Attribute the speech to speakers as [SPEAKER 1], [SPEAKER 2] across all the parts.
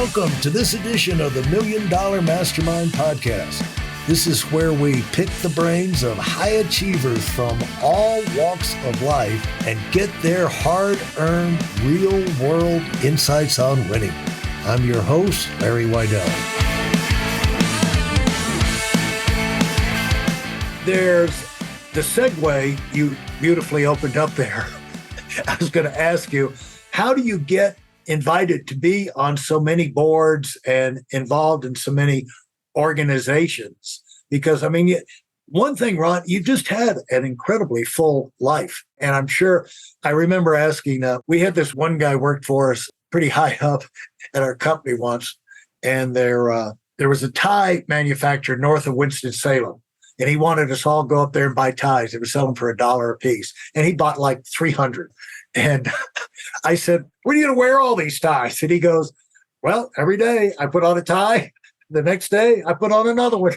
[SPEAKER 1] Welcome to this edition of the Million Dollar Mastermind podcast. This is where we pick the brains of high achievers from all walks of life and get their hard-earned, real-world insights on winning. I'm your host, Larry Weidel. There's the segue you beautifully opened up there. I was going to ask you, how do you get invited to be on so many boards and involved in so many organizations? Because, I mean, one thing, Ron, you just had an incredibly full life. And I'm sure I remember asking, we had this one guy worked for us pretty high up at our company once. And there was a tie manufacturer north of Winston-Salem. And he wanted us all go up there and buy ties. They were selling for $1 a piece. And he bought like 300. And I said, "When are you going to wear all these ties?" And he goes, "Well, every day I put on a tie. The next day I put on another one,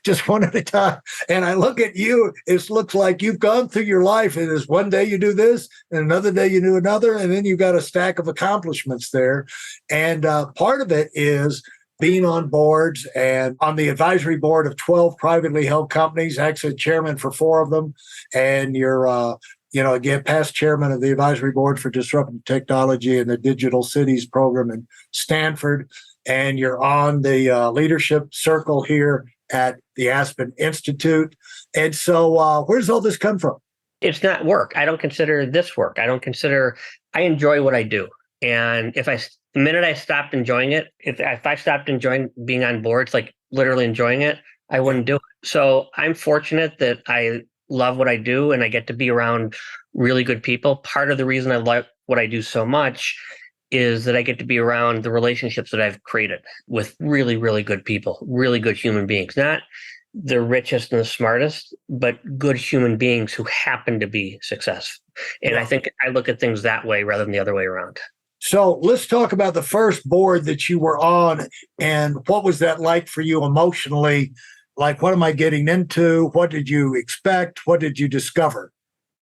[SPEAKER 1] just one at a time." And I look at you, it looks like you've gone through your life. It is one day you do this, and another day you do another, and then you've got a stack of accomplishments there. And part of it is being on boards and on the advisory board of 12 privately held companies, actually chairman for 4 of them. And you're again, past chairman of the advisory board for disruptive technology and the digital cities program in Stanford. And you're on the leadership circle here at the Aspen Institute. And so where does all this come from?
[SPEAKER 2] It's not work. I don't consider this work. I enjoy what I do. And the minute I stopped enjoying it, if I stopped enjoying being on boards, like literally enjoying it, I wouldn't do it. So I'm fortunate that I love what I do and I get to be around really good people. Part of the reason I like what I do so much is that I get to be around the relationships that I've created with really, really good people, really good human beings, not the richest and the smartest, but good human beings who happen to be successful. And I think I look at things that way rather than the other way around.
[SPEAKER 1] So let's talk about the first board that you were on and what was that like for you emotionally? Like, what am I getting into? What did you expect? What did you discover?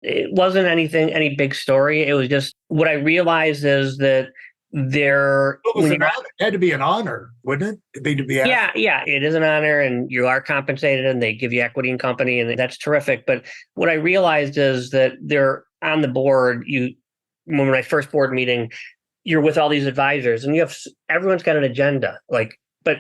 [SPEAKER 2] It wasn't any big story. It was just what I realized is that
[SPEAKER 1] it had to be an honor, wouldn't it? To be asked?
[SPEAKER 2] Yeah, it is an honor, and you are compensated, and they give you equity in company, and that's terrific. But what I realized is that they're on the board. When my first board meeting, you're with all these advisors, and everyone's got an agenda. But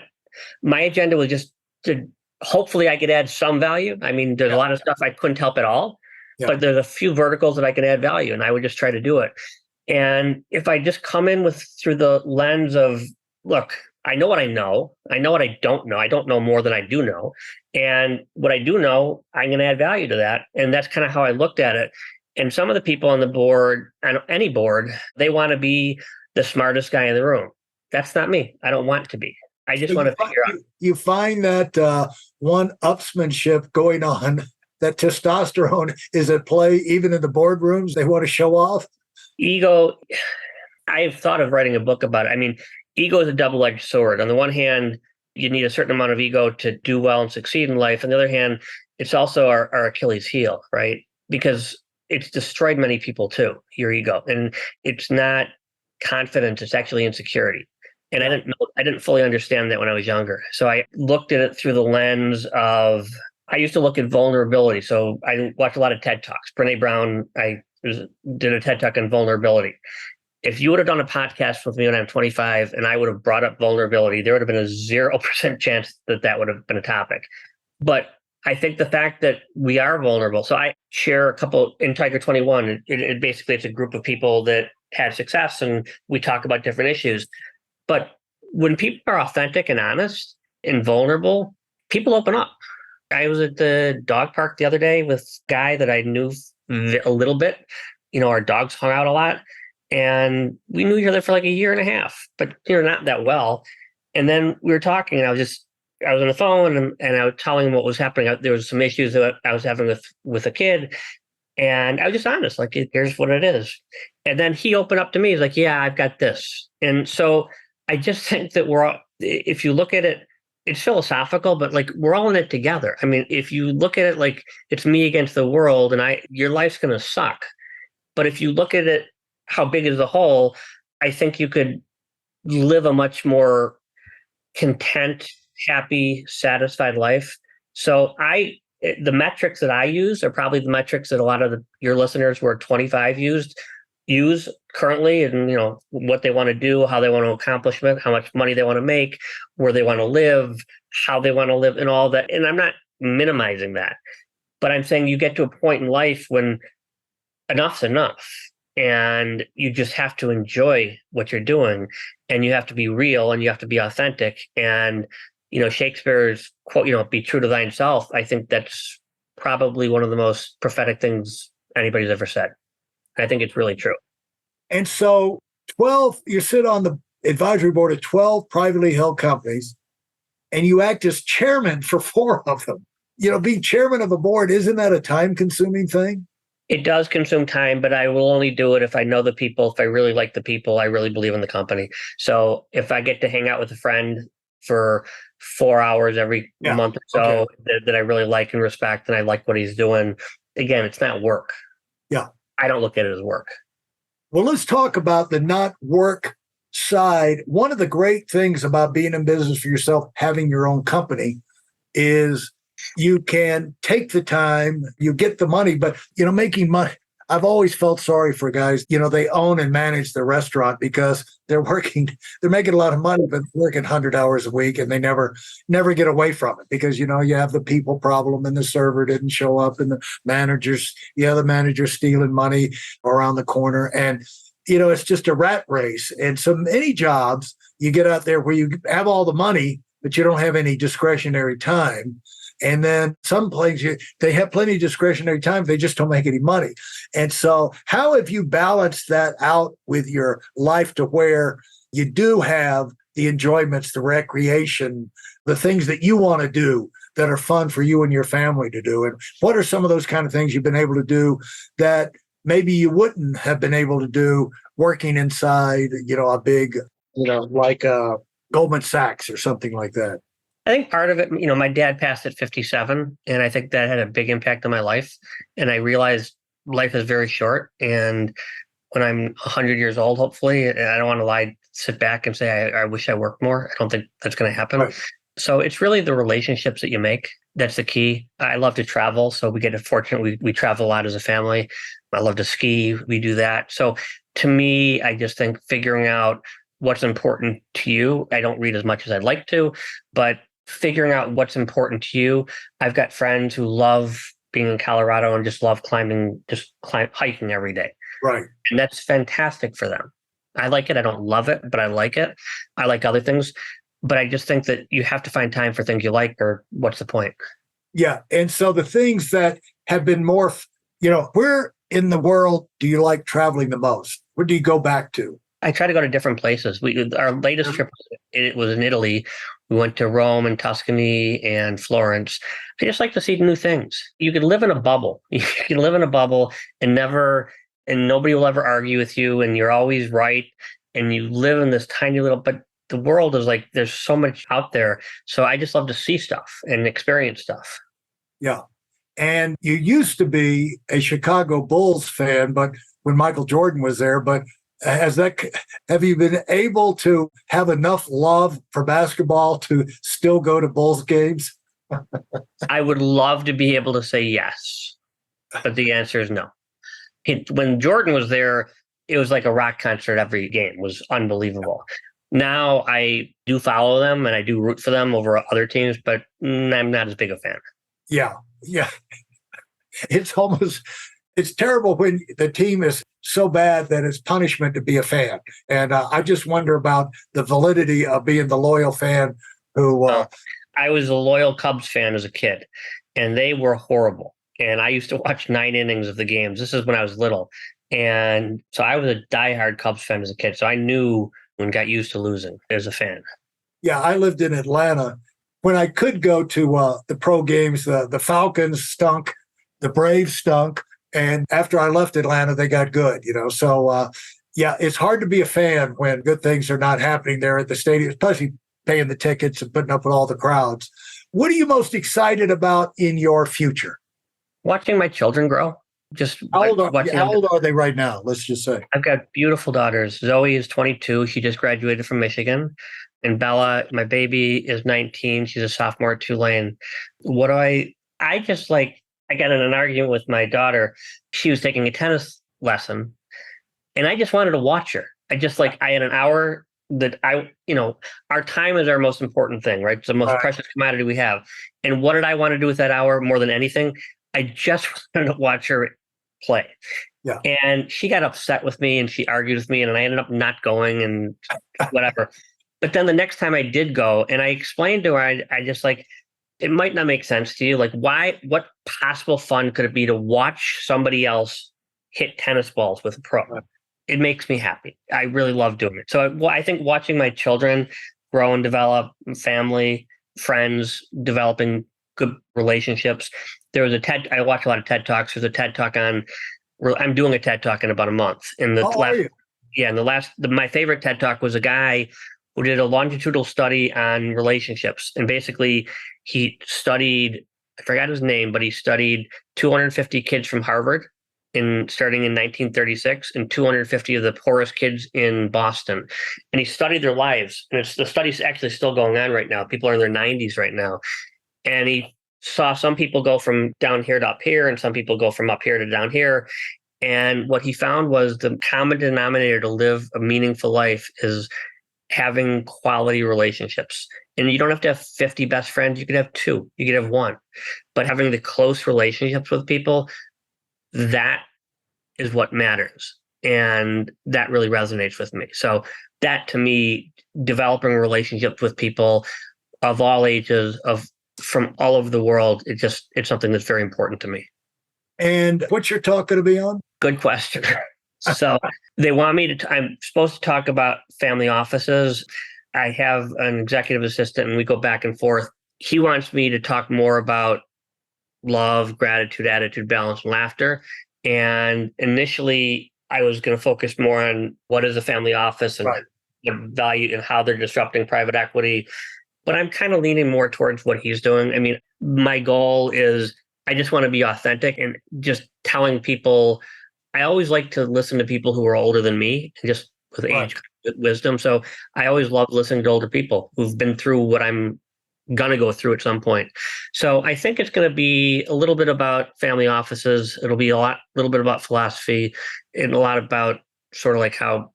[SPEAKER 2] my agenda was just to hopefully I could add some value. I mean, there's a lot of stuff I couldn't help at all, but there's a few verticals that I can add value, and I would just try to do it. And if I just come in through the lens of, look, I know what I know. I know what I don't know. I don't know more than I do know. And what I do know, I'm going to add value to that. And that's kind of how I looked at it. And some of the people on the board, on any board, they want to be the smartest guy in the room. That's not me. I don't want to be. I just want to figure out.
[SPEAKER 1] You find that one-upsmanship going on, that testosterone is at play even in the boardrooms. They want to show off.
[SPEAKER 2] Ego, I've thought of writing a book about it. I mean, ego is a double-edged sword. On the one hand, you need a certain amount of ego to do well and succeed in life. On the other hand, it's also our Achilles heel, right? Because it's destroyed many people too, your ego. And it's not confidence, it's actually insecurity. And I didn't fully understand that when I was younger. So I looked at it through the lens of, I used to look at vulnerability. So I watched a lot of TED Talks. Brene Brown, did a TED Talk on vulnerability. If you would have done a podcast with me when I'm 25 and I would have brought up vulnerability, there would have been a 0% chance that would have been a topic. But I think the fact that we are vulnerable. So I share a couple in Tiger 21. It basically, it's a group of people that had success and we talk about different issues. But when people are authentic and honest and vulnerable, people open up. I was at the dog park the other day with a guy that I knew a little bit. Our dogs hung out a lot and we knew each other for like a year and a half, but not that well. And then we were talking and I was on the phone and I was telling him what was happening. There was some issues that I was having with a kid. And I was just honest, like, here's what it is. And then he opened up to me. He's like, yeah, I've got this. And so I just think that if you look at it, it's philosophical, but like we're all in it together. I mean, if you look at it like it's me against the world and your life's going to suck. But if you look at it, how big is the whole, I think you could live a much more content, happy, satisfied life. So the metrics that I use are probably the metrics that a lot of your listeners who are 25 use currently, and what they want to do, how they want to accomplish it, how much money they want to make, where they want to live, how they want to live, and all that. And I'm not minimizing that, but I'm saying you get to a point in life when enough's enough, and you just have to enjoy what you're doing, and you have to be real, and you have to be authentic. And Shakespeare's quote, be true to thyself. I think that's probably one of the most prophetic things anybody's ever said. I think it's really true.
[SPEAKER 1] And so you sit on the advisory board of 12 privately held companies, and you act as chairman for 4 of them. Being chairman of a board, isn't that a time-consuming thing?
[SPEAKER 2] It does consume time, but I will only do it if I know the people, if I really like the people, I really believe in the company. So if I get to hang out with a friend for 4 hours every month or so that I really like and respect, and I like what he's doing, again, it's not work.
[SPEAKER 1] Yeah.
[SPEAKER 2] I don't look at it as work.
[SPEAKER 1] Well, let's talk about the not work side. One of the great things about being in business for yourself, having your own company, is you can take the time, you get the money, but, making money. I've always felt sorry for guys, they own and manage the restaurant because they're making a lot of money, but working 100 hours a week, and they never get away from it because, you have the people problem, and the server didn't show up, and the manager stealing money around the corner. And, it's just a rat race. And so many jobs you get out there where you have all the money, but you don't have any discretionary time. And then some places, they have plenty of discretionary time. They just don't make any money. And so how have you balanced that out with your life to where you do have the enjoyments, the recreation, the things that you want to do that are fun for you and your family to do? And what are some of those kind of things you've been able to do that maybe you wouldn't have been able to do working inside, a big, like Goldman Sachs or something like that?
[SPEAKER 2] I think part of it, my dad passed at 57, and I think that had a big impact on my life. And I realized life is very short. And when I'm 100 years old, hopefully, and I don't want to sit back and say, I wish I worked more. I don't think that's going to happen. Right. So it's really the relationships that you make. That's the key. I love to travel. So we get fortunate. We travel a lot as a family. I love to ski. We do that. So to me, I just think figuring out what's important to you. I don't read as much as I'd like to, but figuring out what's important to you. I've got friends who love being in Colorado and just love hiking every day.
[SPEAKER 1] Right.
[SPEAKER 2] And that's fantastic for them. I like it. I don't love it, but I like it. I like other things, but I just think that you have to find time for things you like, or what's the point?
[SPEAKER 1] Yeah. And so the things that have been more, where in the world do you like traveling the most? Where do you go back to?
[SPEAKER 2] I try to go to different places. Our latest trip was in Italy. We went to Rome and Tuscany and Florence. I just like to see new things. You can live in a bubble. You can live in a bubble and nobody will ever argue with you, and you're always right. And you live in this tiny little, but the world is like, there's so much out there. So I just love to see stuff and experience stuff.
[SPEAKER 1] Yeah. And you used to be a Chicago Bulls fan, but when Michael Jordan was there, but have you been able to have enough love for basketball to still go to Bulls games?
[SPEAKER 2] I would love to be able to say yes, but the answer is no. When Jordan was there, it was like a rock concert. Every game was unbelievable. Now I do follow them and I do root for them over other teams, but I'm not as big a fan.
[SPEAKER 1] Yeah. It's terrible when the team is so bad that it's punishment to be a fan. And I just wonder about the validity of being the loyal fan who...
[SPEAKER 2] I was a loyal Cubs fan as a kid, and they were horrible. And I used to watch 9 innings of the games. This is when I was little. And so I was a diehard Cubs fan as a kid. So I knew and got used to losing as a fan.
[SPEAKER 1] Yeah, I lived in Atlanta. When I could go to the pro games, the Falcons stunk, the Braves stunk. And after I left Atlanta, they got good, So, it's hard to be a fan when good things are not happening there at the stadium, especially paying the tickets and putting up with all the crowds. What are you most excited about in your future?
[SPEAKER 2] Watching my children grow. just watching
[SPEAKER 1] How
[SPEAKER 2] them.
[SPEAKER 1] old are they right now? Let's just say.
[SPEAKER 2] I've got beautiful daughters. Zoe is 22. She just graduated from Michigan. And Bella, my baby, is 19. She's a sophomore at Tulane. What do I just like, I got in an argument with my daughter. She was taking a tennis lesson and I just wanted to watch her. I had an hour that our time is our most important thing, right? It's the most
[SPEAKER 1] Right.
[SPEAKER 2] precious commodity we have. And what did I want to do with that hour more than anything? I just wanted to watch her play.
[SPEAKER 1] Yeah.
[SPEAKER 2] And she got upset with me and she argued with me and I ended up not going and whatever. But then the next time I did go and I explained to her, I just like, it might not make sense to you. Like, what possible fun could it be to watch somebody else hit tennis balls with a pro?
[SPEAKER 1] Right.
[SPEAKER 2] It makes me happy. I really love doing it. So I think watching my children grow and develop, family, friends, developing good relationships. There was I watch a lot of TED Talks. There's a TED Talk I'm doing a TED Talk in about a month. In the
[SPEAKER 1] How are you?
[SPEAKER 2] my favorite TED Talk was a guy who did a longitudinal study on relationships. And basically he studied, I forgot his name, but he studied 250 kids from Harvard starting in 1936 and 250 of the poorest kids in Boston. And he studied their lives. And the study's actually still going on right now. People are in their 90s right now. And he saw some people go from down here to up here and some people go from up here to down here. And what he found was the common denominator to live a meaningful life is having quality relationships. And you don't have to have 50 best friends. You could have 2, you could have 1, but having the close relationships with people, that is what matters. And that really resonates with me. So that to me, developing relationships with people of all ages, from all over the world, it's something that's very important to me.
[SPEAKER 1] And what's your talk going to be on?
[SPEAKER 2] Good question. So they want me to, I'm supposed to talk about family offices. I have an executive assistant and we go back and forth. He wants me to talk more about love, gratitude, attitude, balance, and laughter. And initially I was going to focus more on what is a family office and
[SPEAKER 1] Right.
[SPEAKER 2] the value and how they're disrupting private equity. But I'm kind of leaning more towards what he's doing. I mean, my goal is I just want to be authentic and just telling people. I always like to listen to people who are older than me and just with age, with wisdom. So I always love listening to older people who've been through what I'm going to go through at some point. So I think it's going to be a little bit about family offices. It'll be little bit about philosophy and a lot about sort of like how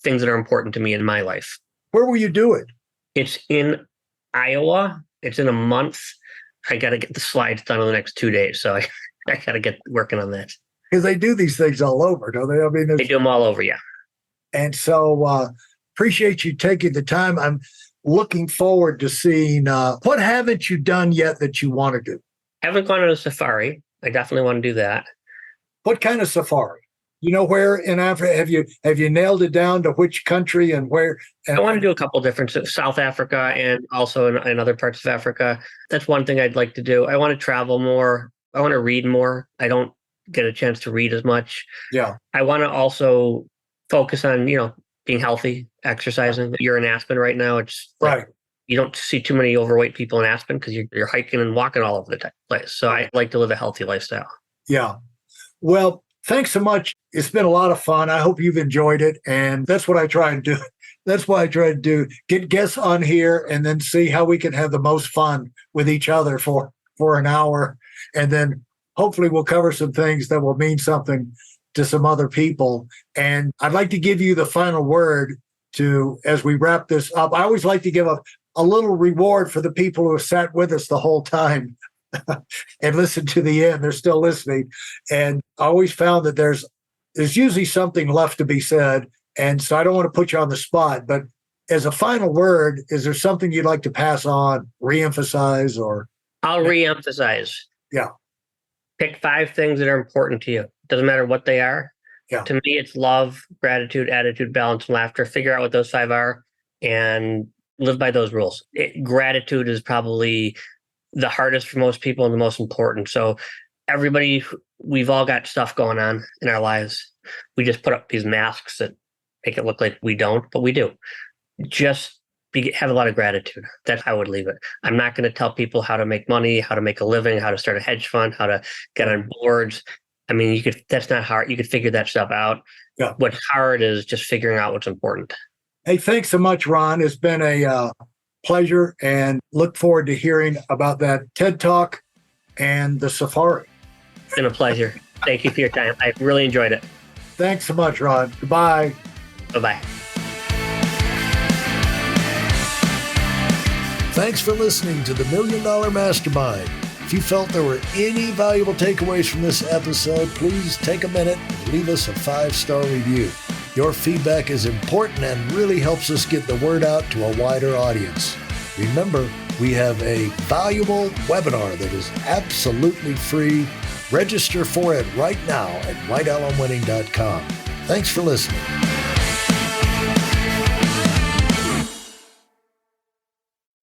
[SPEAKER 2] things that are important to me in my life.
[SPEAKER 1] Where will you do it?
[SPEAKER 2] It's in Iowa. It's in a month. I got to get the slides done in the next 2 days. So I got to get working on that.
[SPEAKER 1] Because they do these things all over, don't they? I mean,
[SPEAKER 2] they do them all over, yeah.
[SPEAKER 1] And so appreciate you taking the time. I'm looking forward to seeing what haven't you done yet that you want to do?
[SPEAKER 2] I haven't gone on a safari. I definitely want to do that.
[SPEAKER 1] What kind of safari? You know, where in Africa have you nailed it down to which country and where? And
[SPEAKER 2] I want to do a couple different South Africa and also in other parts of Africa. That's one thing I'd like to do. I want to travel more. I want to read more. I don't get a chance to read as much.
[SPEAKER 1] Yeah.
[SPEAKER 2] I want to also focus on, being healthy, exercising. You're in Aspen right now. It's
[SPEAKER 1] right.
[SPEAKER 2] You don't see too many overweight people in Aspen because you're hiking and walking all over the place. So I like to live a healthy lifestyle.
[SPEAKER 1] Yeah. Well, thanks so much. It's been a lot of fun. I hope you've enjoyed it. And that's what I try and do. That's what I try to do. Get guests on here and then see how we can have the most fun with each other for an hour. And then hopefully we'll cover some things that will mean something to some other people. And I'd like to give you the final word as we wrap this up. I always like to give a little reward for the people who have sat with us the whole time and listened to the end. They're still listening. And I always found that there's usually something left to be said. And so I don't want to put you on the spot, but as a final word, is there something you'd like to pass on, reemphasize, or?
[SPEAKER 2] I'll reemphasize.
[SPEAKER 1] Yeah.
[SPEAKER 2] Pick 5 things that are important to you. Doesn't matter what they are.
[SPEAKER 1] Yeah.
[SPEAKER 2] To me, it's love, gratitude, attitude, balance, and laughter. Figure out what those 5 are and live by those rules. Gratitude is probably the hardest for most people and the most important. So we've all got stuff going on in our lives. We just put up these masks that make it look like we don't, but we do. Just have a lot of gratitude. That's how I would leave it. I'm not going to tell people how to make money, how to make a living, how to start a hedge fund, how to get on boards. I mean, that's not hard. You could figure that stuff out.
[SPEAKER 1] Yeah.
[SPEAKER 2] What's hard is just figuring out what's important.
[SPEAKER 1] Hey, thanks so much, Ron. It's been a pleasure, and look forward to hearing about that TED Talk and the safari.
[SPEAKER 2] It's been a pleasure. Thank you for your time. I really enjoyed it.
[SPEAKER 1] Thanks so much, Ron. Goodbye.
[SPEAKER 2] Bye-bye.
[SPEAKER 3] Thanks for listening to the Million Dollar Mastermind. If you felt there were any valuable takeaways from this episode, please take a minute and leave us a 5-star review. Your feedback is important and really helps us get the word out to a wider audience. Remember, we have a valuable webinar that is absolutely free. Register for it right now at weidelonwinning.com. Thanks for listening.